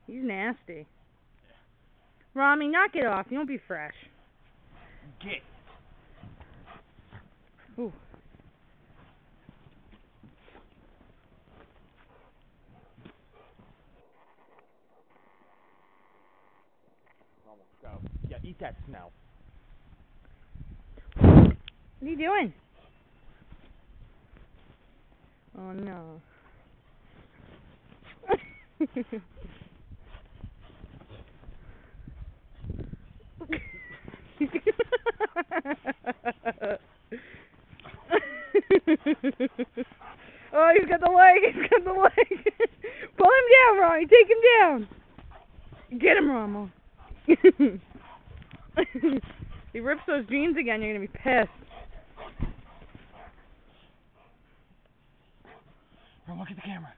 He's nasty. Rami, knock it off. You won't be fresh. Get. Ooh. Go. Yeah, eat that snow. What are you doing? Oh no. Oh, he's got the leg. He's got the leg. Pull him down, Ronnie. Take him down. Get him, Romo. He rips those jeans again, you're going to be pissed. Bro, look at the camera.